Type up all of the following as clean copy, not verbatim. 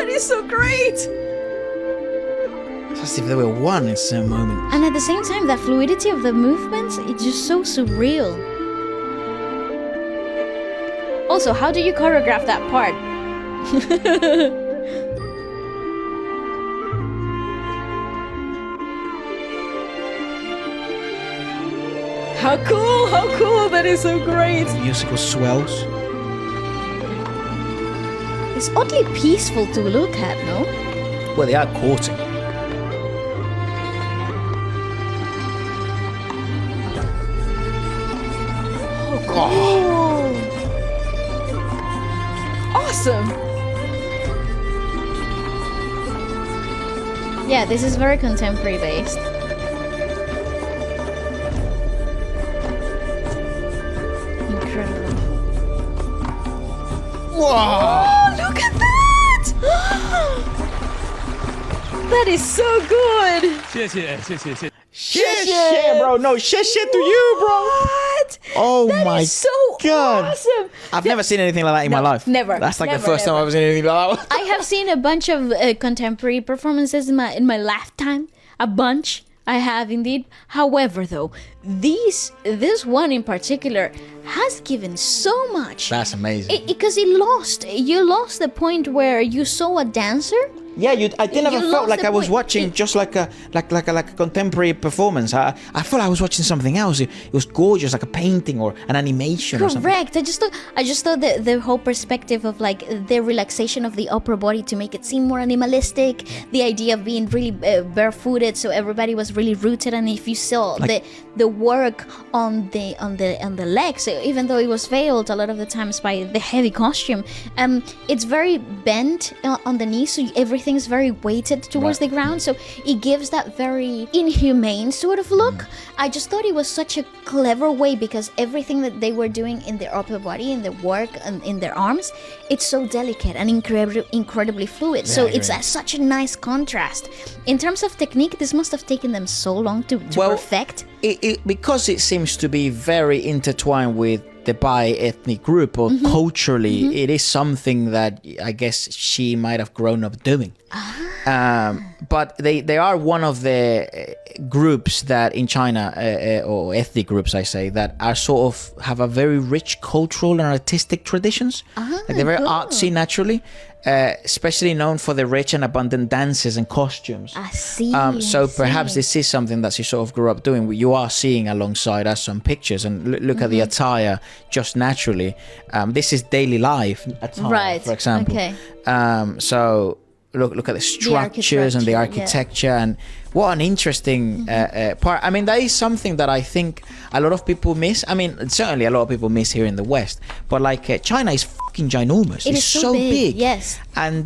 That is so great. It's as if they were one in some moment. And at the same time, that fluidity of the movements, it's just so surreal. Also, how do you choreograph that part? How cool, that is so great. Musical swells. It's oddly peaceful to look at, no? Well, they are courting. Oh, cool. Awesome. Yeah, this is very contemporary based. Incredible. Whoa! Oh, look at that! That is so good. 谢谢, bro. No, 谢谢 to you, bro. What? Oh That my is so God. awesome. I've never seen anything like that in my life. Never. That's like Never, the first time never. I've seen anything like that. I have seen a bunch of contemporary performances in my lifetime. A bunch. I have indeed. However, though, this one in particular has given so much. That's amazing. Because you lost the point where you saw a dancer. Yeah, I didn't ever You felt lost like the I was point. watching just like a contemporary performance. I felt I was watching something else. It was gorgeous, like a painting or an animation or something. Correct. I just thought that the whole perspective of like the relaxation of the upper body to make it seem more animalistic. The idea of being really barefooted, so everybody was really rooted. And if you saw Like- the work on the legs, even though it was veiled a lot of the times by the heavy costume, it's very bent on the knees, so everything's very weighted towards the ground. So it gives that very inhumane sort of look. I just thought it was such a clever way, because everything that they were doing in their upper body, in their work, and in their arms, it's so delicate and incredibly fluid. So I it's agree. such a nice contrast. In terms of technique, this must have taken them so long to perfect. Because it seems to be very intertwined with the bi-ethnic group, or culturally, it is something that I guess she might have grown up doing. But they are one of the groups that in China, or ethnic groups, I say, that are sort of have a very rich cultural and artistic traditions. Like they're very artsy naturally. Especially known for the rich and abundant dances and costumes. I see. So perhaps this is something that she sort of grew up doing. You are seeing alongside us some pictures, and look at the attire just naturally. This is daily life attire, Right, for example. okay. So look at the structures and the architecture, and what an interesting part. I mean, that is something that I think a lot of people miss. I mean, certainly a lot of people miss here in the West, but like China is fucking ginormous. It it's is so big, yes. And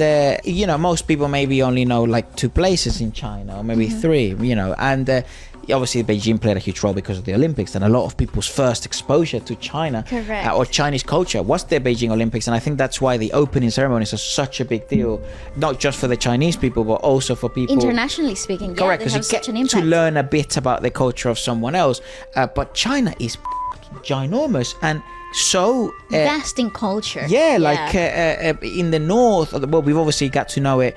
most people maybe only know like 2 places in China, or maybe 3, and obviously Beijing played a huge role because of the Olympics, and a lot of people's first exposure to China or Chinese culture was the Beijing Olympics. And I think that's why the opening ceremonies are such a big deal, not just for the Chinese people, but also for people Internationally speaking, correct, they have because you such an get impact. to learn a bit about the culture of someone else. But China is ginormous and so vast in culture. like in the north, well, we've obviously got to know it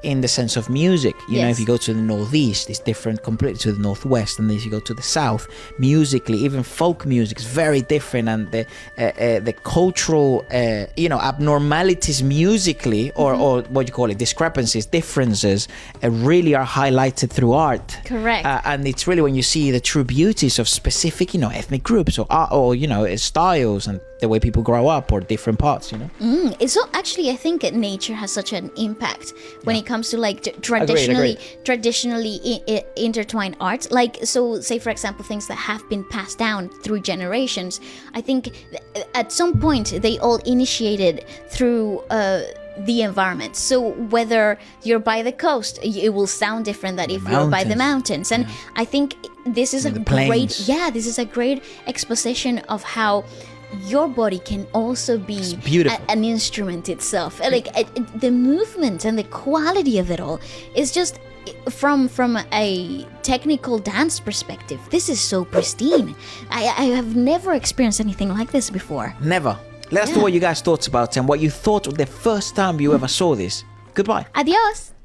in the sense of music. You know, if you go to the northeast, it's different completely to the northwest, and if you go to the south, musically, even folk music is very different, and the cultural abnormalities musically, or what you call it, discrepancies, differences, really are highlighted through art. Correct. And it's really when you see the true beauties of specific ethnic groups or art, or styles and the way people grow up, or different parts, So actually, I think nature has such an impact when it comes to like Agreed. traditionally intertwined art. Like, so say for example, things that have been passed down through generations. I think at some point they all initiated through the environment. So whether you're by the coast, it will sound different than if you're by the mountains. And I think this is this is a great exposition of how your body can also be an instrument itself. Like the movement and the quality of it all is just from a technical dance perspective. This is so pristine. I have never experienced anything like this before. Never. Let us know what you guys thought about it and what you thought the first time you ever saw this. Goodbye. Adios.